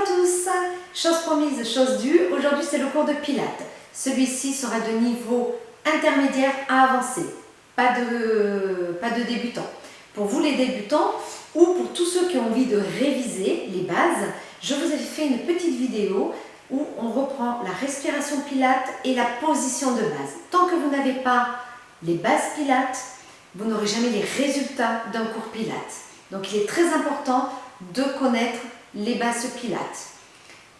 à tous, chose promise, chose due, aujourd'hui c'est le cours de Pilates. Celui-ci sera de niveau intermédiaire à avancé, pas de débutants. Pour vous les débutants ou pour tous ceux qui ont envie de réviser les bases, je vous ai fait une petite vidéo où on reprend la respiration Pilates et la position de base. Tant que vous n'avez pas les bases Pilates, vous n'aurez jamais les résultats d'un cours Pilates. Donc il est très important de connaître les bases Pilates.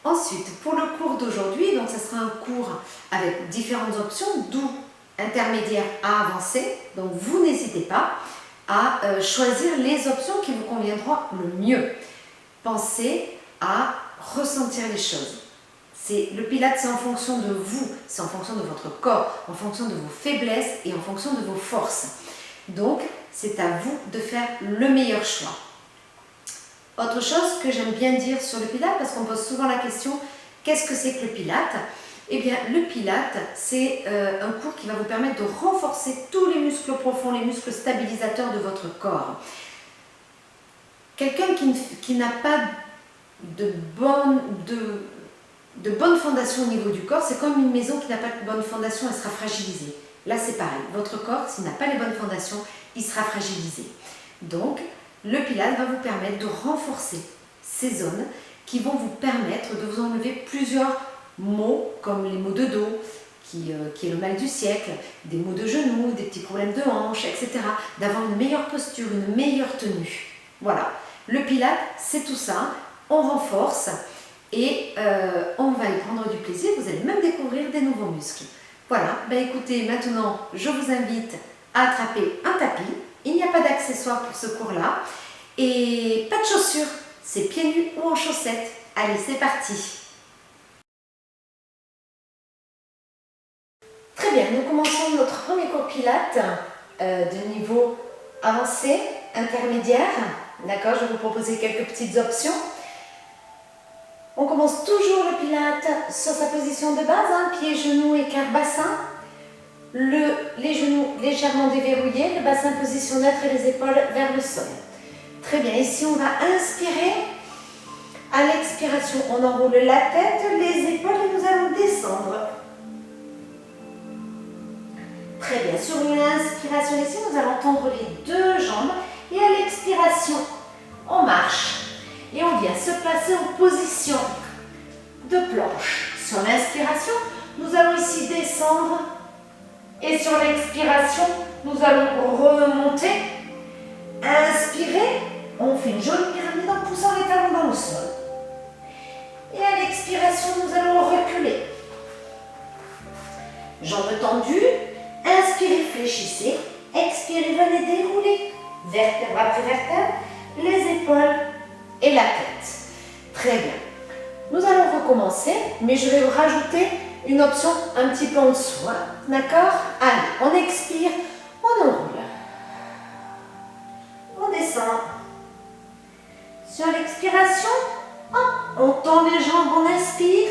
Ensuite, pour le cours d'aujourd'hui, donc ça sera un cours avec différentes options, d'où intermédiaire à avancé. Donc vous n'hésitez pas à choisir les options qui vous conviendront le mieux. Pensez à ressentir les choses. Le Pilates, c'est en fonction de vous, c'est en fonction de votre corps, en fonction de vos faiblesses et en fonction de vos forces. Donc, c'est à vous de faire le meilleur choix. Autre chose que j'aime bien dire sur le Pilates, parce qu'on pose souvent la question, qu'est-ce que c'est que le Pilates? Eh bien, le Pilates, c'est un cours qui va vous permettre de renforcer tous les muscles profonds, les muscles stabilisateurs de votre corps. Quelqu'un qui n'a pas de bonne fondation au niveau du corps, c'est comme une maison qui n'a pas de bonne fondation, elle sera fragilisée. Là, c'est pareil. Votre corps, s'il n'a pas les bonnes fondations, il sera fragilisé. Donc, le Pilates va vous permettre de renforcer ces zones qui vont vous permettre de vous enlever plusieurs maux, comme les maux de dos, qui est le mal du siècle, des maux de genoux, des petits problèmes de hanches, etc. D'avoir une meilleure posture, une meilleure tenue. Voilà. Le Pilates, c'est tout ça. On renforce et on va y prendre du plaisir. Vous allez même découvrir des nouveaux muscles. Voilà, ben écoutez, maintenant je vous invite à attraper un tapis. Il n'y a pas d'accessoires pour ce cours-là. Et pas de chaussures, c'est pieds nus ou en chaussettes. Allez, c'est parti. Très bien, nous commençons notre premier cours Pilates de niveau avancé, intermédiaire. D'accord, je vais vous proposer quelques petites options. On commence toujours le Pilates sur sa position de base, pieds, genoux, écart bassin. Les genoux légèrement déverrouillés, le bassin position neutre et les épaules vers le sol. Très bien, ici on va inspirer. À l'expiration, on enroule la tête, les épaules et nous allons descendre. Très bien, sur une inspiration ici, nous allons tendre les deux jambes et à l'expiration, on marche. Et on vient se placer en position de planche. Sur l'inspiration, nous allons ici descendre. Et sur l'expiration, nous allons remonter. Inspirer, on fait une jolie pyramide en poussant les talons dans le sol. Et à l'expiration, nous allons reculer. Jambes tendues. Inspirez, fléchissez. Expirez, venez dérouler. Vertèbre après vertèbre. Les épaules et la tête. Très bien. Nous allons recommencer, mais je vais rajouter une option un petit peu en dessous. D'accord? Allez, on expire, on enroule. On descend. Sur l'expiration, on tend les jambes, on inspire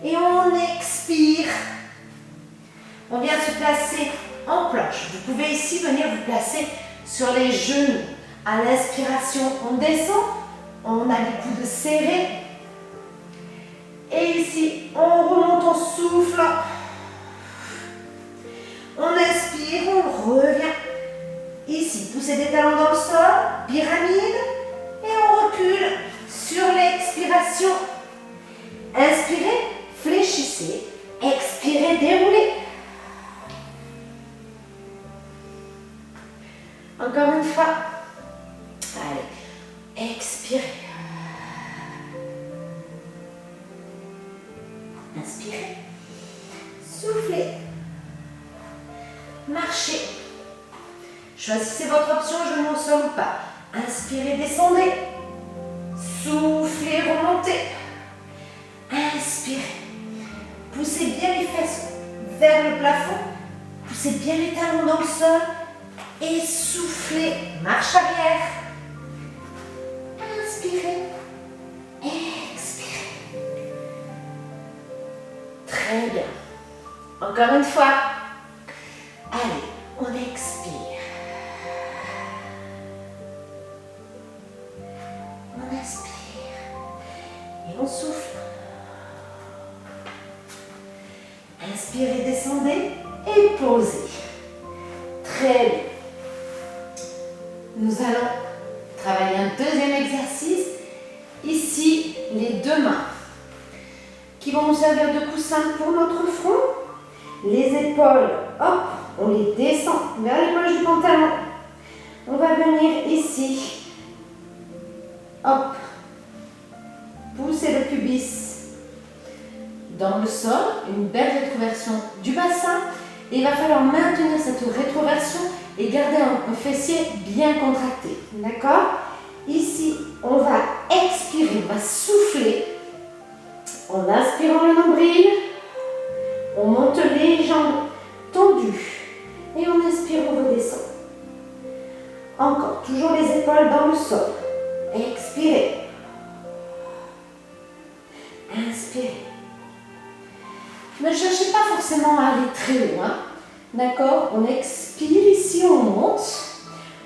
et on expire. On vient se placer en planche. Vous pouvez ici venir vous placer sur les genoux. À l'inspiration, on descend. On a les coudes serrés. Et ici, on remonte, on souffle. On inspire, on revient. Ici, poussez des talons dans le sol, pyramide. Et on recule sur l'expiration. Inspirez, fléchissez. Expirez, déroulez. Encore une fois. Allez, expirez. Inspirez. Soufflez. Marchez. Choisissez votre option, genou au sol ou pas. Inspirez, descendez. Soufflez, remontez. Inspirez. Poussez bien les fesses vers le plafond. Poussez bien les talons dans le sol. Et soufflez. Marche arrière. Inspirez. Expirez. Très bien. Encore une fois. Allez, on expire. On inspire. Et on souffle. Très bien. Nous allons travailler un deuxième exercice. Ici, les deux mains qui vont nous servir de coussin pour notre front. Les épaules, hop, on les descend vers les poches du pantalon. On va venir ici, hop, pousser le pubis dans le sol, une belle rétroversion du bassin. Et il va falloir maintenir cette rétroversion et garder un fessier bien contracté. D'accord? Ici, on va expirer, on va souffler en inspirant le nombril. On monte les jambes tendues et on inspire, on redescend. Encore, toujours les épaules dans le sol. Expirez. Inspirez. Ne cherchez pas forcément à aller très loin. D'accord? On expire ici, on monte.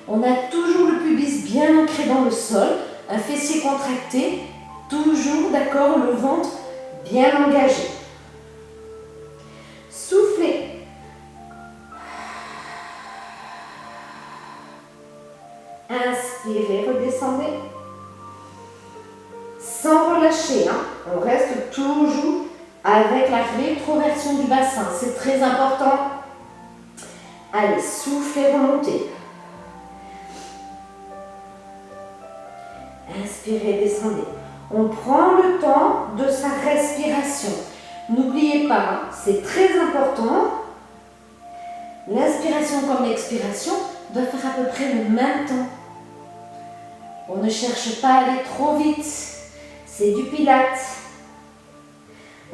On a toujours le pubis bien ancré dans le sol. Un fessier contracté. Toujours, d'accord, le ventre bien engagé. Soufflez. Inspirez, redescendez. Sans relâcher, hein. On reste toujours avec la rétroversion du bassin. C'est très important. Allez, soufflez, remontez. Inspirez, descendez. On prend le temps de sa respiration. N'oubliez pas, hein, c'est très important. L'inspiration comme l'expiration doit faire à peu près le même temps. On ne cherche pas à aller trop vite. C'est du pilates.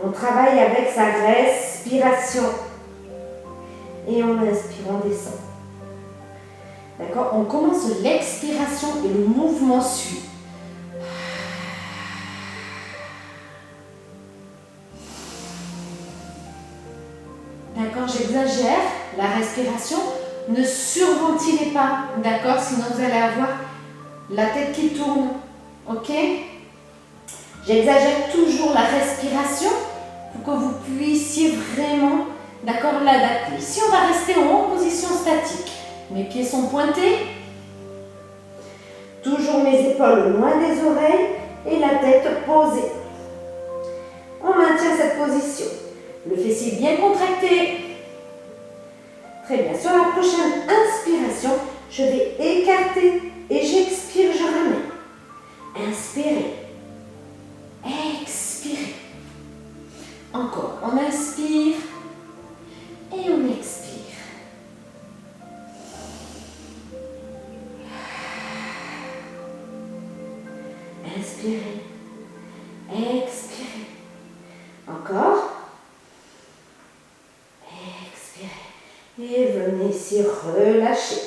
On travaille avec sa respiration. Et on inspire, on descend. D'accord? On commence l'expiration et le mouvement suit. D'accord? J'exagère la respiration. Ne surventilez pas. D'accord? Sinon vous allez avoir la tête qui tourne. Ok? J'exagère toujours la respiration pour que vous puissiez vraiment, d'accord, l'adapter. Ici, on va rester en position statique. Mes pieds sont pointés. Toujours mes épaules loin des oreilles et la tête posée. On maintient cette position. Le fessier bien contracté. Très bien. Sur la prochaine inspiration, je vais écarter et j'expire, je ramène. Inspirez. Expirez. Encore. On inspire et on expire. Inspirez. Expirez. Encore. Expirez. Et venez ici relâcher.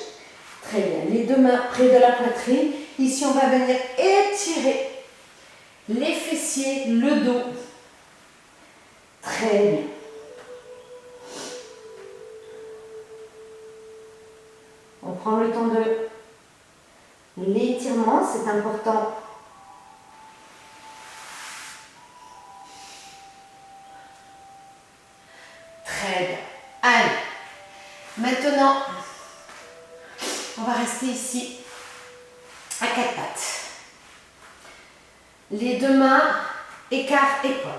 Très bien. Les deux mains près de la poitrine. Ici, on va venir étirer les fessiers, le dos. Très bien. On prend le temps de l'étirement, c'est important. Très bien. Allez. Maintenant, on va rester ici à quatre pattes. Les deux mains, écart, épaules.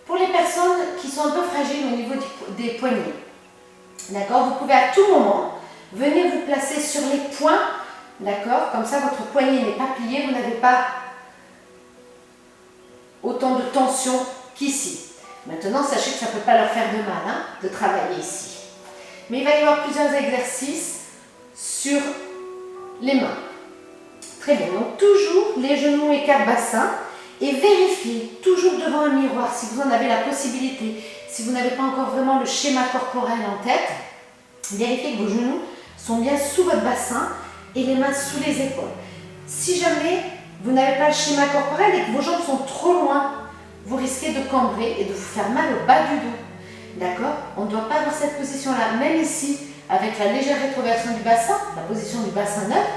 Pour les personnes qui sont un peu fragiles au niveau des poignets, d'accord, vous pouvez à tout moment venir vous placer sur les poings, d'accord, comme ça votre poignet n'est pas plié, vous n'avez pas autant de tension qu'ici. Maintenant, sachez que ça ne peut pas leur faire de mal, hein, de travailler ici. Mais il va y avoir plusieurs exercices sur les mains. Très bien, donc toujours les genoux écart bassin et vérifiez toujours devant un miroir si vous en avez la possibilité. Si vous n'avez pas encore vraiment le schéma corporel en tête, vérifiez que vos genoux sont bien sous votre bassin et les mains sous les épaules. Si jamais vous n'avez pas le schéma corporel et que vos jambes sont trop loin, vous risquez de cambrer et de vous faire mal au bas du dos. D'accord? On ne doit pas avoir cette position-là, même ici, avec la légère rétroversion du bassin, la position du bassin neutre,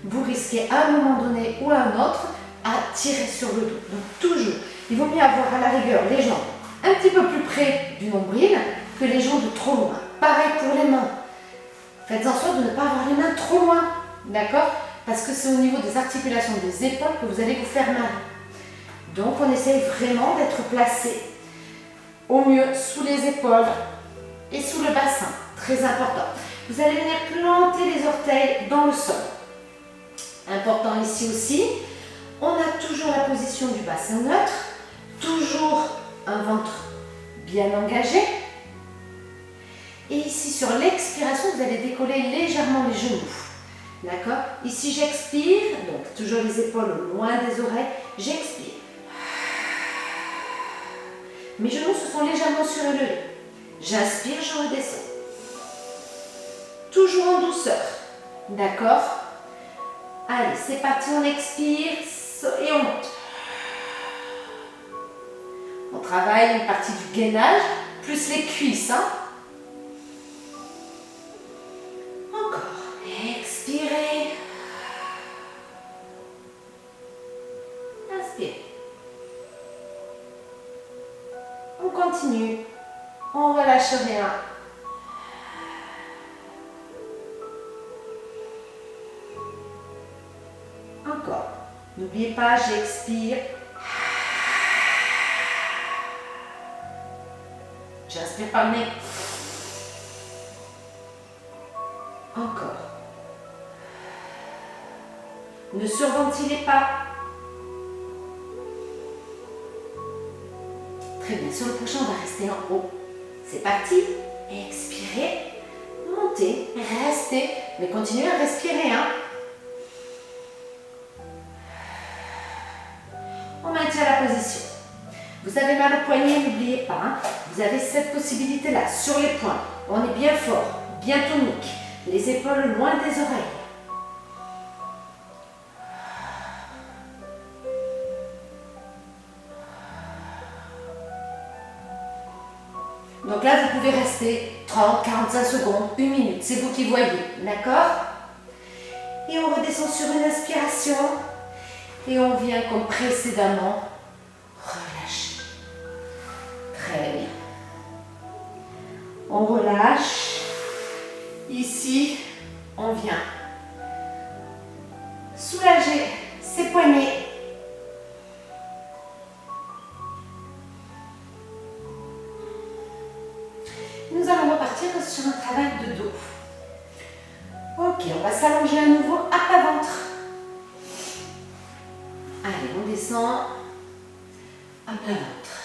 vous risquez à un moment donné ou à un autre à tirer sur le dos. Donc toujours, il vaut mieux avoir à la rigueur les jambes un petit peu plus près du nombril que les jambes trop loin. Pareil pour les mains. Faites en sorte de ne pas avoir les mains trop loin, d'accord? Parce que c'est au niveau des articulations des épaules que vous allez vous faire mal. Donc on essaye vraiment d'être placé au mieux sous les épaules et sous le bassin, très important. Vous allez venir planter les orteils dans le sol. Important ici aussi, on a toujours la position du bassin neutre, toujours un ventre bien engagé. Et ici, sur l'expiration, vous allez décoller légèrement les genoux. D'accord? Ici, j'expire, donc toujours les épaules loin des oreilles. J'expire. Mes genoux se sont légèrement surélevés. J'inspire, je redescends. Toujours en douceur. D'accord? Allez, c'est parti, on expire et on monte. On travaille une partie du gainage, plus les cuisses. Hein? Encore. Expirez. Inspirez. On continue. On relâche rien. Encore. N'oubliez pas, j'expire. J'inspire par le nez. Encore. Ne surventilez pas. Très bien. Sur le prochain, on va rester en haut. C'est parti. Expirez. Montez. Restez. Mais continuez à respirer. Hein. On maintient la position. Vous avez mal au poignet, n'oubliez pas. Hein. Vous avez cette possibilité-là. Sur les poings. On est bien fort. Bien tonique. Les épaules loin des oreilles. Donc là, vous pouvez rester 30, 45 secondes, 1 minute. C'est vous qui voyez. D'accord? Et on redescend sur une inspiration. Et on vient comme précédemment relâcher. Très bien. On relâche. Ici, on vient soulager ses poignets. Nous allons repartir sur un travail de dos. Ok, on va s'allonger à nouveau à plat ventre. Allez, on descend à plat ventre.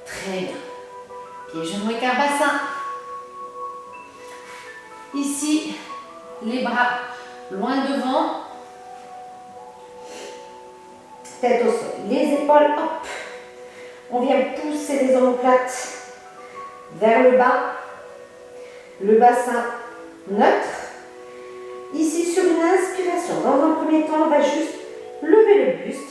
Très bien. Pieds, genoux, écart, bassin. Ici, les bras loin devant. Tête au sol. Les épaules, hop. On vient pousser les omoplates vers le bas. Le bassin neutre. Ici, sur une inspiration, dans un premier temps, on va juste lever le buste.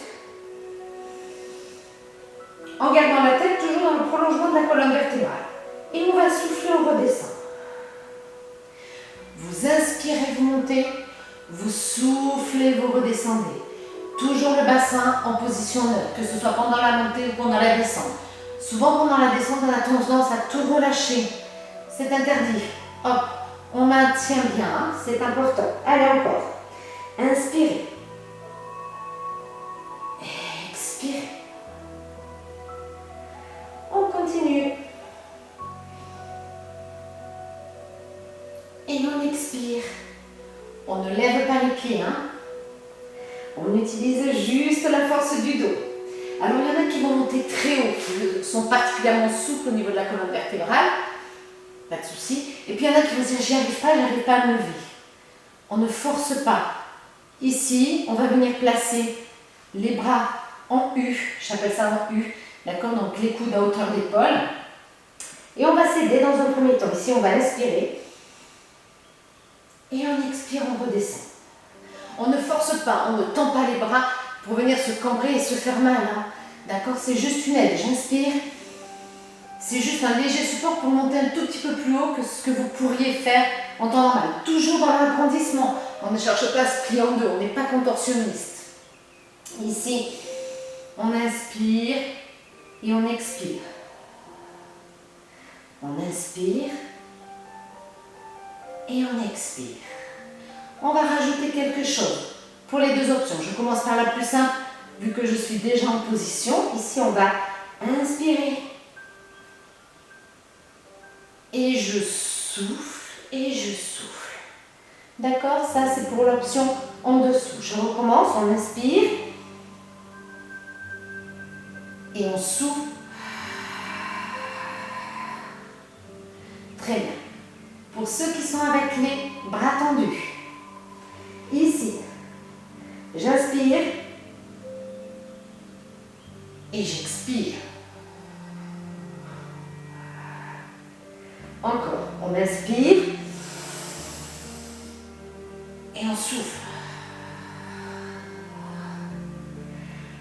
En gardant la tête toujours dans le prolongement de la colonne vertébrale. Et on va souffler, on redescend. Vous inspirez, vous montez. Vous soufflez, vous redescendez. Toujours le bassin en position neutre, que ce soit pendant la montée ou pendant la descente. Souvent pendant la descente, on a tendance à tout relâcher. C'est interdit. Hop, on maintient bien, hein, c'est important. Allez, encore. Inspirez. Expirez. On continue. Et on expire. On ne lève pas les pieds. Hein. On utilise juste la force du dos. Alors, il y en a qui vont monter très haut, qui sont particulièrement souples au niveau de la colonne vertébrale. Pas de souci. Et puis, il y en a qui vont dire, j'y arrive pas, j'arrive pas à me lever. On ne force pas. Ici, on va venir placer les bras en U. J'appelle ça en U. D'accord? Donc, les coudes à hauteur d'épaule. Et on va s'aider dans un premier temps. Ici, on va inspirer. Et on expire, on redescend. On ne force pas, on ne tend pas les bras pour venir se cambrer et se faire mal. Hein. D'accord? C'est juste une aide. J'inspire. C'est juste un léger support pour monter un tout petit peu plus haut que ce que vous pourriez faire en temps normal. Toujours dans l'agrandissement. On ne cherche pas à se plier en deux. On n'est pas contorsionniste. Ici, on inspire et on expire. On inspire et on expire. On va rajouter quelque chose pour les deux options. Je commence par la plus simple, vu que je suis déjà en position. Ici, on va inspirer. Et je souffle, et je souffle. D'accord? Ça, c'est pour l'option en dessous. Je recommence, on inspire. Et on souffle. Très bien. Pour ceux qui sont avec les bras tendus. Ici, j'inspire. Et j'expire. Encore, on inspire et on souffle.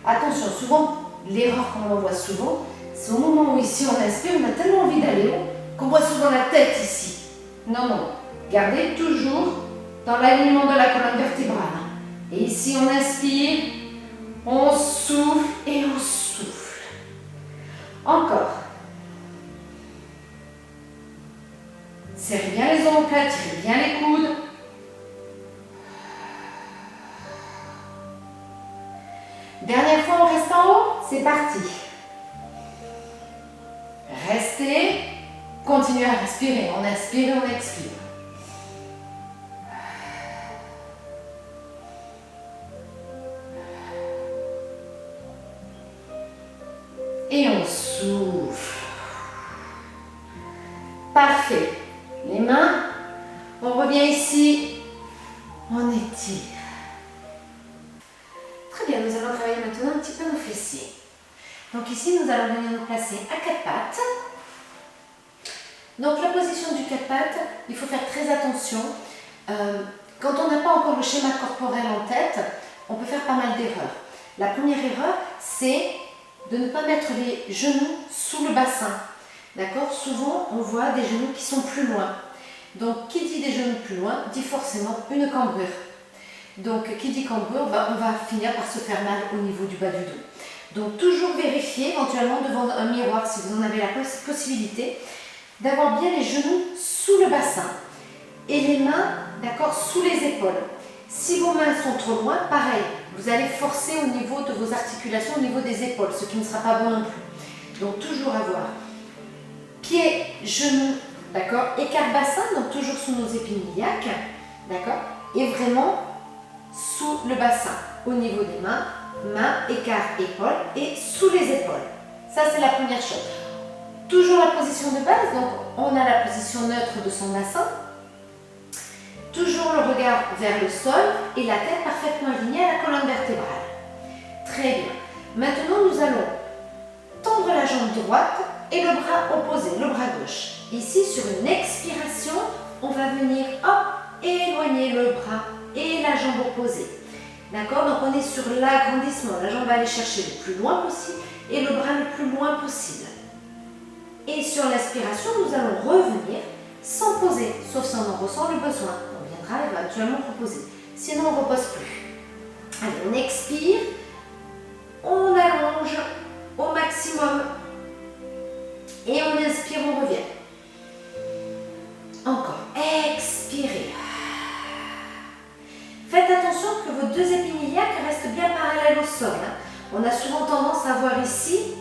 Attention, souvent, l'erreur qu'on voit souvent, c'est au moment où ici on inspire, on a tellement envie d'aller haut qu'on voit souvent la tête ici. Non, non, gardez toujours dans l'alignement de la colonne vertébrale. Et ici on inspire, on souffle et on souffle. Encore. Serrez bien les omoplates, tirez bien les coudes. Dernière fois, on reste en haut. C'est parti. Restez. Continuez à respirer. On inspire et on expire. Et on souffle. Parfait. Les mains, on revient ici, on étire. Très bien, nous allons travailler maintenant un petit peu nos fessiers. Donc ici, nous allons venir nous placer à quatre pattes. Donc la position du quatre pattes, il faut faire très attention. Quand on n'a pas encore le schéma corporel en tête, on peut faire pas mal d'erreurs. La première erreur, c'est de ne pas mettre les genoux sous le bassin. D'accord? Souvent, on voit des genoux qui sont plus loin. Donc, qui dit des genoux plus loin, dit forcément une cambrure. Donc, qui dit cambrure, on va finir par se faire mal au niveau du bas du dos. Donc, toujours vérifier, éventuellement devant un miroir, si vous en avez la possibilité, d'avoir bien les genoux sous le bassin. Et les mains, d'accord, sous les épaules. Si vos mains sont trop loin, pareil, vous allez forcer au niveau de vos articulations, au niveau des épaules, ce qui ne sera pas bon non plus. Donc, toujours avoir pieds, genoux, d'accord, écart bassin, donc toujours sous nos épines iliaques, d'accord, et vraiment sous le bassin, au niveau des mains, mains, écart, épaules et sous les épaules. Ça, c'est la première chose. Toujours la position de base, donc on a la position neutre de son bassin, toujours le regard vers le sol et la tête parfaitement alignée à la colonne vertébrale. Très bien. Maintenant, nous allons tendre la jambe droite et le bras opposé, le bras gauche. Ici, sur une expiration, on va venir éloigner le bras et la jambe opposée. D'accord? Donc, on est sur l'agrandissement. La jambe va aller chercher le plus loin possible et le bras le plus loin possible. Et sur l'inspiration, nous allons revenir sans poser, sauf si on en ressent le besoin. On viendra éventuellement reposer. Sinon, on ne repose plus. Allez, on expire. On allonge au maximum. Et on inspire, on revient. Encore. Expirez. Faites attention que vos deux épines iliaques restent bien parallèles au sol. On a souvent tendance à voir ici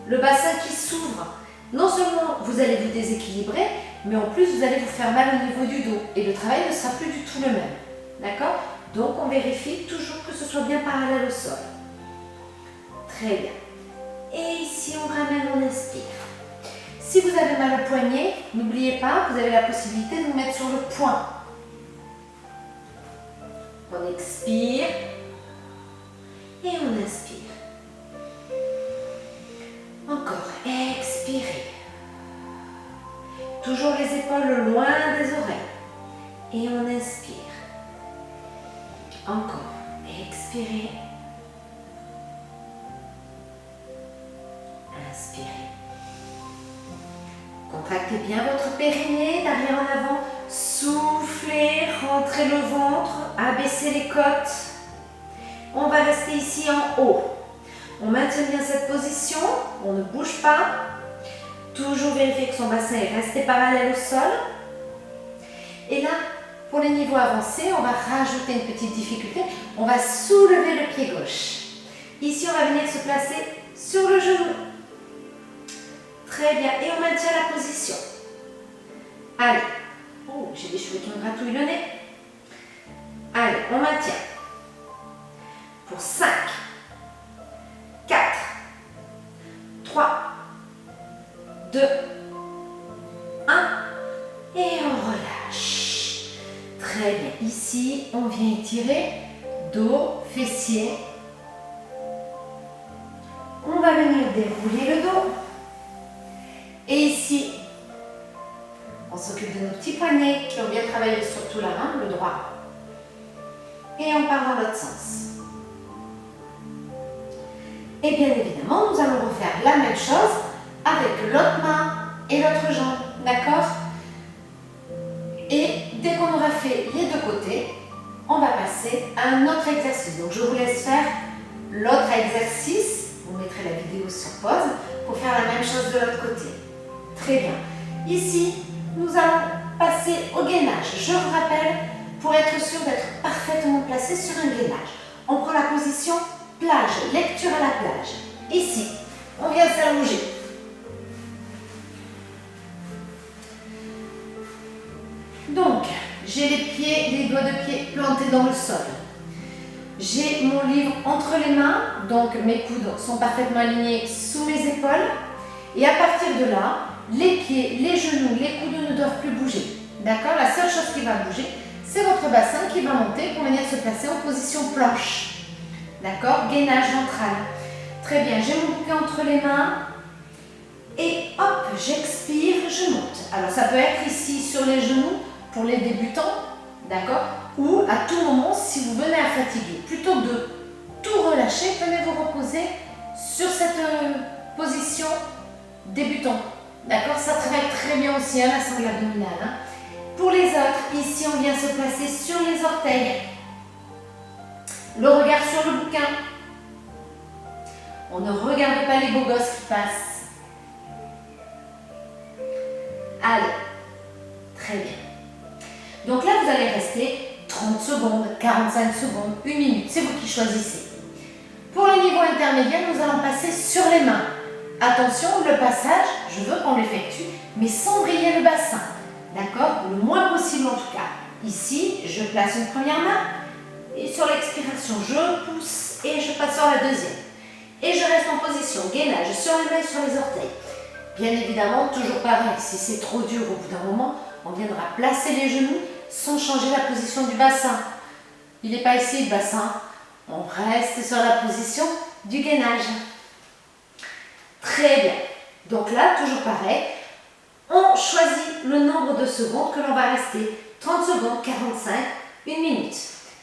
le bassin qui s'ouvre. Non seulement vous allez vous déséquilibrer, mais en plus vous allez vous faire mal au niveau du dos. Et le travail ne sera plus du tout le même. D'accord? Donc on vérifie toujours que ce soit bien parallèle au sol. Très bien. Et ici on ramène, on inspire. Si vous avez mal au poignet, n'oubliez pas, vous avez la possibilité de vous mettre sur le poing. On expire et on inspire. Encore, expirez. Toujours les épaules loin des oreilles. Et on inspire. Encore, expirez. Inspirez. Contractez bien votre périnée, d'arrière en avant. Soufflez, rentrez le ventre, abaissez les côtes. On va rester ici en haut. On maintient bien cette position, on ne bouge pas. Toujours vérifier que son bassin est resté parallèle au sol. Et là, pour les niveaux avancés, on va rajouter une petite difficulté. On va soulever le pied gauche. Ici, on va venir se placer sur le genou. Très bien. Et on maintient la position. Allez. Oh, j'ai des cheveux qui me gratouillent le nez. Allez, on maintient. Pour 5, 4, 3, 2, 1. Et on relâche. Très bien. Ici, on vient étirer dos, fessiers. On va venir dérouler le dos. Et ici, on s'occupe de nos petits poignets qui ont bien travaillé sur tout la main, le droit. Et on part dans l'autre sens. Et bien évidemment, nous allons refaire la même chose avec l'autre main et l'autre jambe. D'accord? Et dès qu'on aura fait les deux côtés, on va passer à un autre exercice. Donc je vous laisse faire l'autre exercice. Vous mettrez la vidéo sur pause pour faire la même chose de l'autre côté. Très bien. Ici, nous allons passer au gainage. Je vous rappelle, pour être sûr d'être parfaitement placé sur un gainage, on prend la position plage, lecture à la plage. Ici, on vient s'allonger. Donc, j'ai les pieds, les doigts de pied plantés dans le sol. J'ai mon livre entre les mains, donc mes coudes sont parfaitement alignés sous mes épaules. Et à partir de là, les pieds, les genoux, les coudes ne doivent plus bouger. D'accord? La seule chose qui va bouger, c'est votre bassin qui va monter pour venir se placer en position planche. D'accord? Gainage ventral. Très bien, j'ai mon bouquin entre les mains. Et hop, j'expire, je monte. Alors ça peut être ici sur les genoux pour les débutants. D'accord? Ou à tout moment, si vous venez à fatiguer, plutôt que de tout relâcher, venez vous reposer sur cette position débutant. D'accord? Ça travaille très bien aussi, hein, la sangle abdominale. Hein. Pour les autres, ici, on vient se placer sur les orteils. Le regard sur le bouquin. On ne regarde pas les beaux gosses qui passent. Allez. Très bien. Donc là, vous allez rester 30 secondes, 45 secondes, 1 minute. C'est vous qui choisissez. Pour le niveau intermédiaire, nous allons passer sur les mains. Attention, le passage, je veux qu'on l'effectue, mais sans vriller le bassin. D'accord? Le moins possible en tout cas. Ici, je place une première main et sur l'expiration, je pousse et je passe sur la deuxième. Et je reste en position gainage sur les mains et sur les orteils. Bien évidemment, toujours pareil, si c'est trop dur au bout d'un moment, on viendra placer les genoux sans changer la position du bassin. Il n'est pas ici le bassin. On reste sur la position du gainage. Très bien. Donc là, toujours pareil, on choisit le nombre de secondes que l'on va rester. 30 secondes, 45, 1 minute.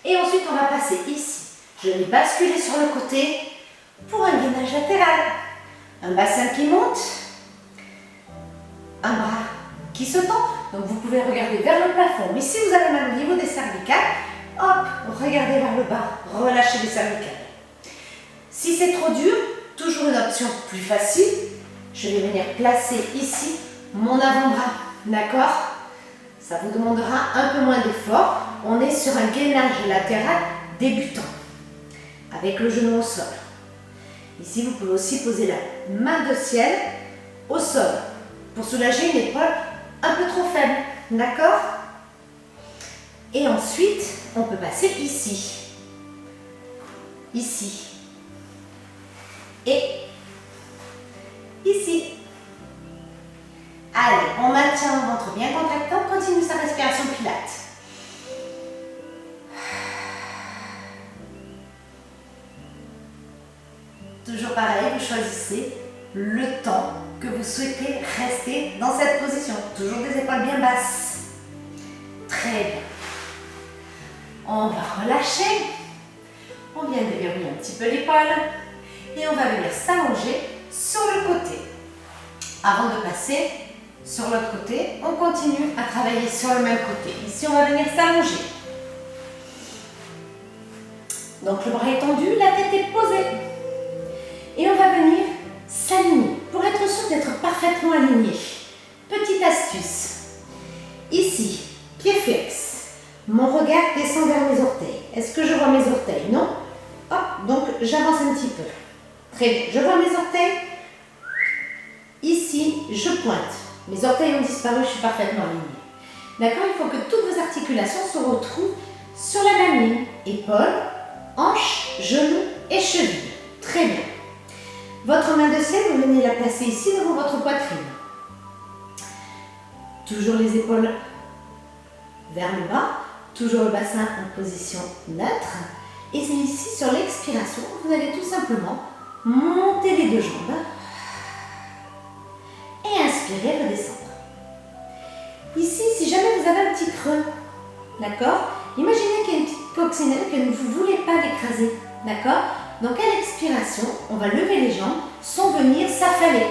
Et ensuite, on va passer ici. Je vais basculer sur le côté pour un gainage latéral. Un bassin qui monte, un bras qui se tend. Donc vous pouvez regarder vers le plafond. Mais si vous avez mal au niveau des cervicales, hop, regardez vers le bas, relâchez les cervicales. Si c'est trop dur, toujours une option plus facile, je vais venir placer ici mon avant-bras. D'accord? Ça vous demandera un peu moins d'effort. On est sur un gainage latéral débutant, avec le genou au sol. Ici, vous pouvez aussi poser la main de ciel au sol pour soulager une épaule un peu trop faible. D'accord? Et ensuite, on peut passer ici. Ici. Et ici. Allez, on maintient le ventre bien contracté, on continue sa respiration pilate. Toujours pareil, vous choisissez le temps que vous souhaitez rester dans cette position. Toujours des épaules bien basses. Très bien. On va relâcher. On vient déverrouiller un petit peu l'épaule. Et on va venir s'allonger sur le côté. Avant de passer sur l'autre côté, on continue à travailler sur le même côté. Ici, on va venir s'allonger. Donc le bras est tendu, la tête est posée. Et on va venir s'aligner pour être sûr d'être parfaitement aligné. Petite astuce. Ici, pied fixe. mon regard descend vers mes orteils. Est-ce que je vois mes orteils? Non. Hop, donc j'avance un petit peu. Très bien, je vois mes orteils. Ici, je pointe. Mes orteils ont disparu, je suis parfaitement alignée. D'accord? Il faut que toutes vos articulations se retrouvent sur la même ligne. Épaules, hanches, genoux et chevilles. Très bien. Votre main de ciel, vous venez la placer ici devant votre poitrine. Toujours les épaules vers le bas. Toujours le bassin en position neutre. Et c'est ici, sur l'expiration, vous allez tout simplement monter les deux jambes. Et inspirer, redescendre. Ici, si jamais vous avez un petit creux, d'accord? Imaginez qu'il y a une petite coccinelle que vous ne voulez pas l'écraser, d'accord? Donc à l'expiration, on va lever les jambes sans venir s'affaler.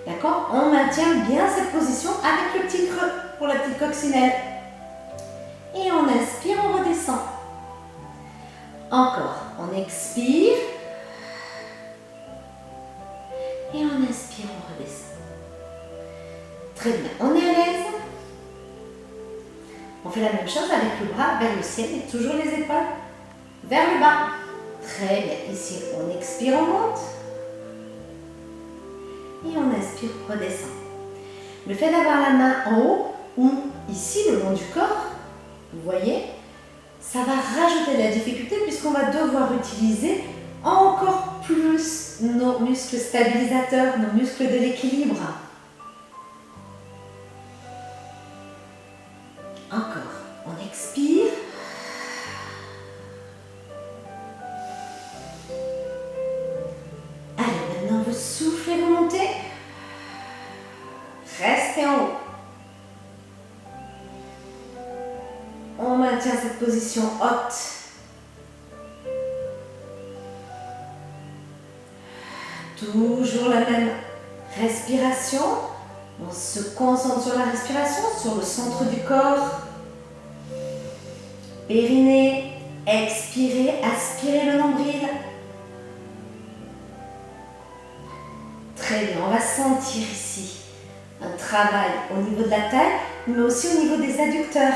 D'accord? On maintient bien cette position avec le petit creux pour la petite coccinelle. Et on inspire, on redescend. Encore, on expire. Et on inspire, on redescend. Très bien, on est à l'aise. On fait la même chose avec le bras vers le ciel et toujours les épaules vers le bas. Très bien, ici on expire, on monte. Et on inspire, on redescend. Le fait d'avoir la main en haut ou ici le long du corps, vous voyez, ça va rajouter de la difficulté puisqu'on va devoir utiliser encore plus nos muscles stabilisateurs, nos muscles de l'équilibre. Encore, on expire. Allez, maintenant vous soufflez, vous montez. Restez en haut. On maintient cette position haute. Toujours la même respiration. On se concentre sur la respiration, sur le centre du corps. Périnée, expirez, aspirez le nombril. Très bien, on va sentir ici un travail au niveau de la taille, mais aussi au niveau des adducteurs.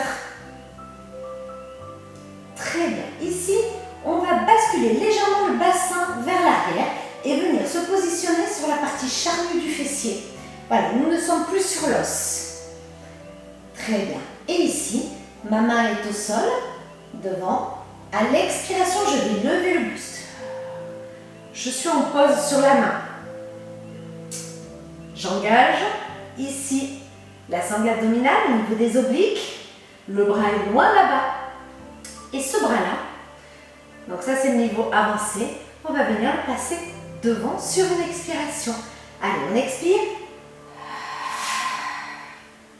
Très bien, ici, on va basculer légèrement le bassin vers l'arrière et venir se positionner sur la partie charnue du fessier. Voilà, nous ne sommes plus sur l'os. Très bien. Et ici, ma main est au sol, devant. À l'expiration, je vais lever le buste. Je suis en pose sur la main. J'engage ici la sangle abdominale au niveau des obliques. Le bras est loin là-bas. Et ce bras-là, donc ça c'est le niveau avancé, on va venir le placer devant sur une expiration. Allez, on expire.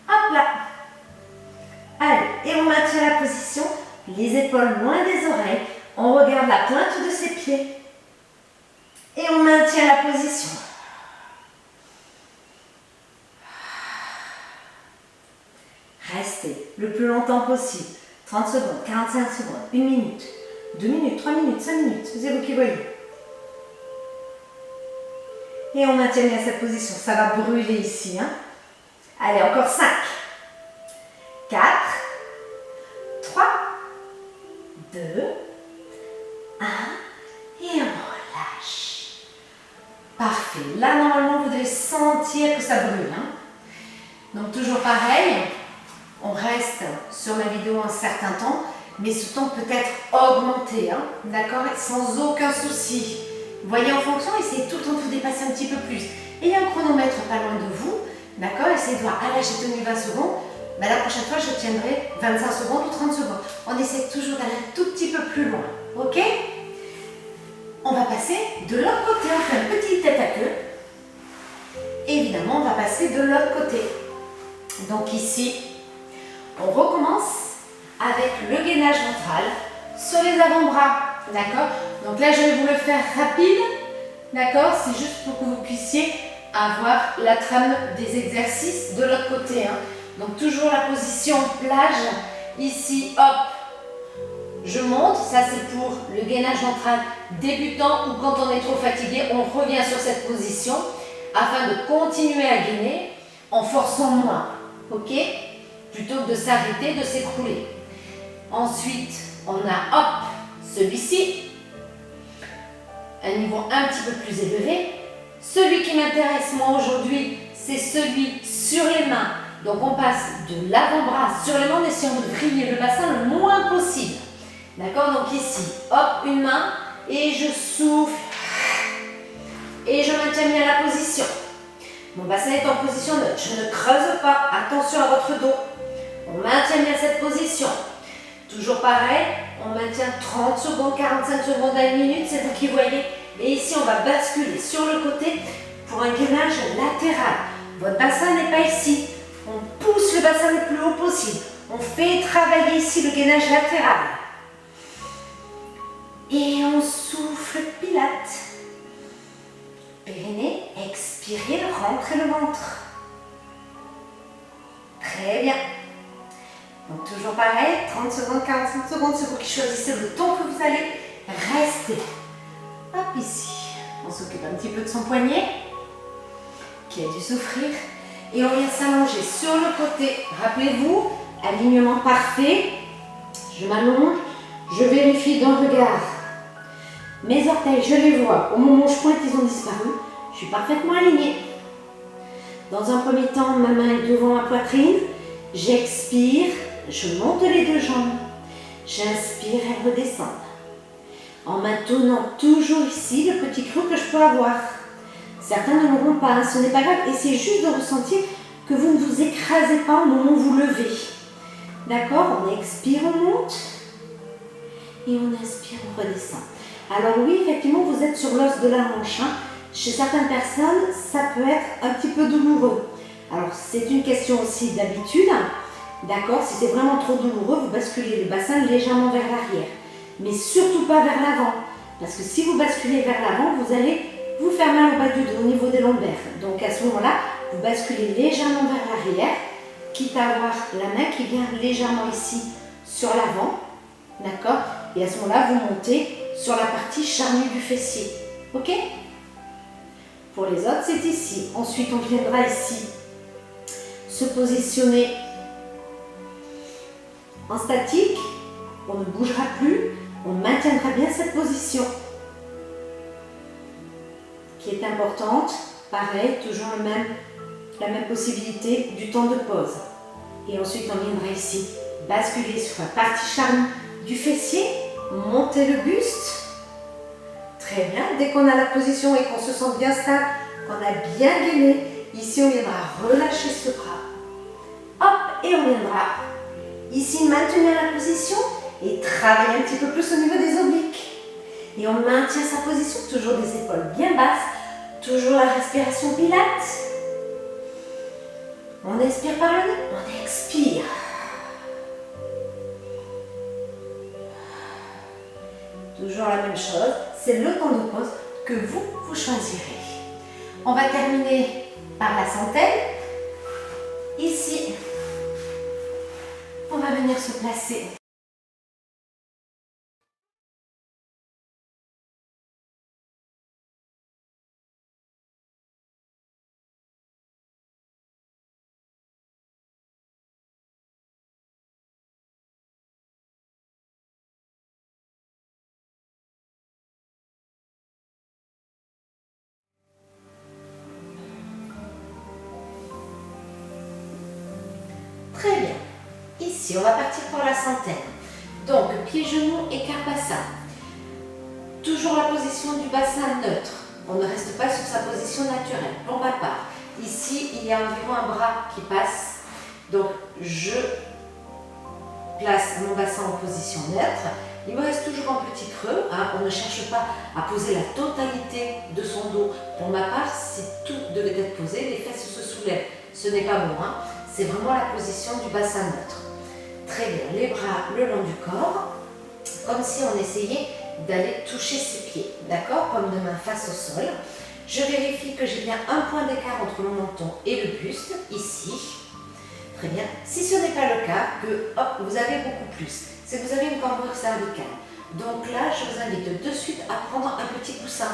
Hop là. Allez, et on maintient la position, les épaules loin des oreilles. On regarde la pointe de ses pieds. Et on maintient la position. Restez le plus longtemps possible. 30 secondes, 45 secondes, 1 minute, 2 minutes, 3 minutes, 5 minutes. C'est vous qui voyez. Et on maintient bien cette position. Ça va brûler ici. Hein. Allez, encore 5, 4, 3, 2, 1. Et on relâche. Parfait. Là, normalement, vous devez sentir que ça brûle. Hein. Donc, toujours pareil. On reste sur la vidéo un certain temps, mais ce temps peut être augmenté, hein, d'accord, sans aucun souci. Vous voyez en fonction, essayez tout le temps de vous dépasser un petit peu plus. Et il y a un chronomètre pas loin de vous, d'accord, essayez de voir, ah là j'ai tenu 20 secondes, mais la prochaine fois je tiendrai 25 secondes ou 30 secondes. On essaie toujours d'aller un tout petit peu plus loin, ok? On va passer de l'autre côté, on fait un petit tête à queue. Évidemment, on va passer de l'autre côté. Donc ici, on recommence avec le gainage ventral sur les avant-bras, d'accord? Donc là, je vais vous le faire rapide, d'accord? C'est juste pour que vous puissiez avoir la trame des exercices de l'autre côté. Hein. Donc toujours la position plage, ici, hop, je monte. Ça, c'est pour le gainage ventral débutant ou quand on est trop fatigué, on revient sur cette position afin de continuer à gainer en forçant moins, ok? Plutôt que de s'arrêter, de s'écrouler. Ensuite, on a, hop, celui-ci, un niveau un petit peu plus élevé. Celui qui m'intéresse moi aujourd'hui, c'est celui sur les mains. Donc on passe de l'avant-bras sur les mains en essayant de vriller le bassin le moins possible. D'accord? Donc ici, hop, une main et je souffle. Et je maintiens bien la position. Mon bassin est en position neutre. Je ne creuse pas. Attention à votre dos. On maintient bien cette position. Toujours pareil, on maintient 30 secondes, 45 secondes à 1 minute, c'est vous qui voyez. Et ici, on va basculer sur le côté pour un gainage latéral. Votre bassin n'est pas ici. On pousse le bassin le plus haut possible. On fait travailler ici le gainage latéral. Et on souffle, pilate. Périnée, expirez, rentrez le ventre. Très bien. Donc toujours pareil, 30 secondes, 45 secondes, c'est vous qui choisissez le temps que vous allez rester. Hop, ici. On s'occupe un petit peu de son poignet, qui a dû souffrir. Et on vient s'allonger sur le côté. Rappelez-vous, alignement parfait. Je m'allonge, je vérifie dans le regard. Mes orteils, je les vois. Au moment où je pointe, ils ont disparu. Je suis parfaitement alignée. Dans un premier temps, ma main est devant ma poitrine. J'expire, je monte les deux jambes. J'inspire, elles redescendent. En maintenant toujours ici le petit creux que je peux avoir. Certains ne l'auront pas, ce n'est pas grave. Et c'est juste de ressentir que vous ne vous écrasez pas au moment où vous levez. D'accord? On expire, on monte. Et on inspire, on redescend. Alors oui, effectivement, vous êtes sur l'os de la hanche. Chez certaines personnes, ça peut être un petit peu douloureux. Alors, c'est une question aussi d'habitude. D'accord? Si c'est vraiment trop douloureux, vous basculez le bassin légèrement vers l'arrière. Mais surtout pas vers l'avant. Parce que si vous basculez vers l'avant, vous allez vous faire mal au bas du dos, au niveau des lombaires. Donc à ce moment-là, vous basculez légèrement vers l'arrière, quitte à avoir la main qui vient légèrement ici sur l'avant. D'accord? Et à ce moment-là, vous montez sur la partie charnue du fessier. Ok? Pour les autres, c'est ici. Ensuite, on viendra ici se positionner en statique. On ne bougera plus. On maintiendra bien cette position qui est importante. Pareil, toujours la même possibilité du temps de pause. Et ensuite, on viendra ici basculer sur la partie charnue du fessier. Monter le buste. Très bien. Dès qu'on a la position et qu'on se sent bien stable, qu'on a bien gainé, ici on viendra relâcher ce bras. Hop, et on viendra ici maintenir la position et travailler un petit peu plus au niveau des obliques. Et on maintient sa position, toujours des épaules bien basses, toujours la respiration pilate. On inspire par le nez, on expire. Toujours la même chose, c'est le temps de pause que vous choisirez. On va terminer par la centaine. Ici, on va venir se placer. Très bien. Ici, on va partir pour la centaine. Donc, pieds-genoux, écart bassin. Toujours la position du bassin neutre. On ne reste pas sur sa position naturelle. Pour ma part, ici, il y a environ un bras qui passe. Donc, je place mon bassin en position neutre. Il me reste toujours un petit creux. On ne cherche pas à poser la totalité de son dos. Pour ma part, si tout devait être posé, les fesses se soulèvent. Ce n'est pas bon. C'est vraiment la position du bassin neutre. Très bien, les bras le long du corps, comme si on essayait d'aller toucher ses pieds. D'accord? Comme de main face au sol. Je vérifie que j'ai bien un point d'écart entre le menton et le buste, ici. Très bien. Si ce n'est pas le cas, que hop, vous avez beaucoup plus, c'est que vous avez une cambrure cervicale. Donc là, je vous invite de suite à prendre un petit coussin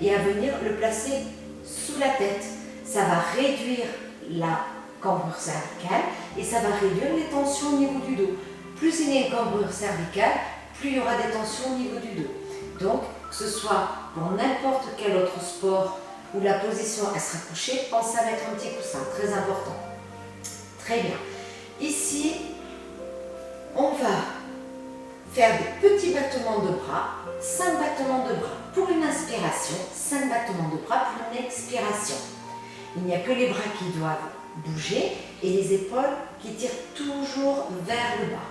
et à venir le placer sous la tête. Ça va réduire la cambrure cervicale et ça va réduire les tensions au niveau du dos. plus il y a une cambrure cervicale, plus il y aura des tensions au niveau du dos. Donc, que ce soit pour n'importe quel autre sport où la position elle sera couchée, pensez à mettre un petit coussin, très important. Très bien. Ici, on va faire des petits battements de bras, 5 battements de bras pour une inspiration, 5 battements de bras pour une expiration. Il n'y a que les bras qui doivent bouger et les épaules qui tirent toujours vers le bas.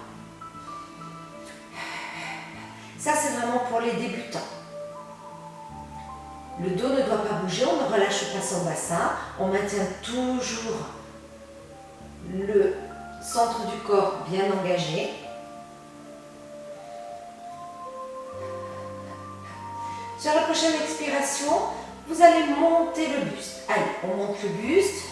Ça, c'est vraiment pour les débutants. Le dos ne doit pas bouger, on ne relâche pas son bassin, on maintient toujours le centre du corps bien engagé. Sur la prochaine expiration, vous allez monter le buste. Allez, on monte le buste.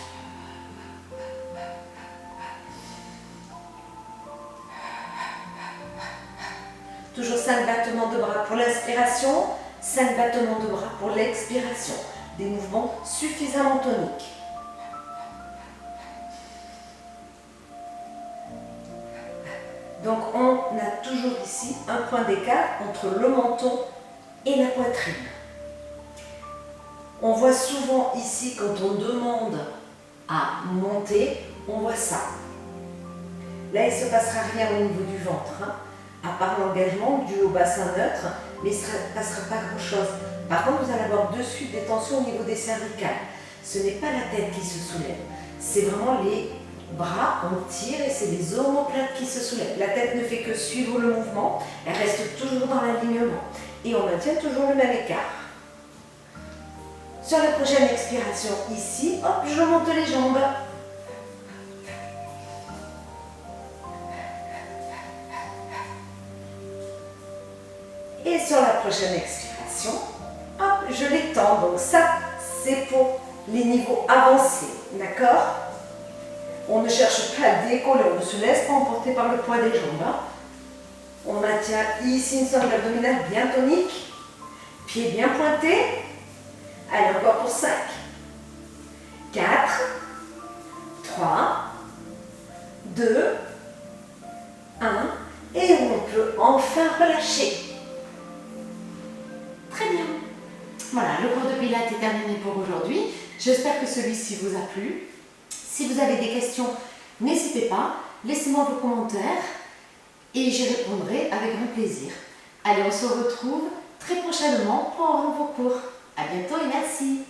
Toujours 5 battements de bras pour l'inspiration, 5 battements de bras pour l'expiration. Des mouvements suffisamment toniques. Donc on a toujours ici un point d'écart entre le menton et la poitrine. On voit souvent ici, quand on demande à monter, on voit ça. Là, il ne se passera rien au niveau du ventre, hein, à part l'engagement dû au bassin neutre, mais il ne se passera pas grand-chose. Par contre, vous allez avoir dessus des tensions au niveau des cervicales. Ce n'est pas la tête qui se soulève, c'est vraiment les bras, on tire et c'est les omoplates qui se soulèvent. La tête ne fait que suivre le mouvement, elle reste toujours dans l'alignement. Et on maintient toujours le même écart. Sur la prochaine expiration, ici, hop, je monte les jambes. Et sur la prochaine expiration, hop, je les tends. Donc ça, c'est pour les niveaux avancés, d'accord? On ne cherche pas à décoller, on ne se laisse pas emporter par le poids des jambes. Hein. On maintient ici une sangle abdominale bien tonique, pieds bien pointés. Allez, encore pour 5, 4, 3, 2, 1. Et on peut enfin relâcher. Très bien. Voilà, le cours de Pilates est terminé pour aujourd'hui. J'espère que celui-ci vous a plu. Si vous avez des questions, n'hésitez pas, laissez-moi vos commentaires et j'y répondrai avec grand plaisir. Allez, on se retrouve très prochainement pour un nouveau cours. À bientôt et merci.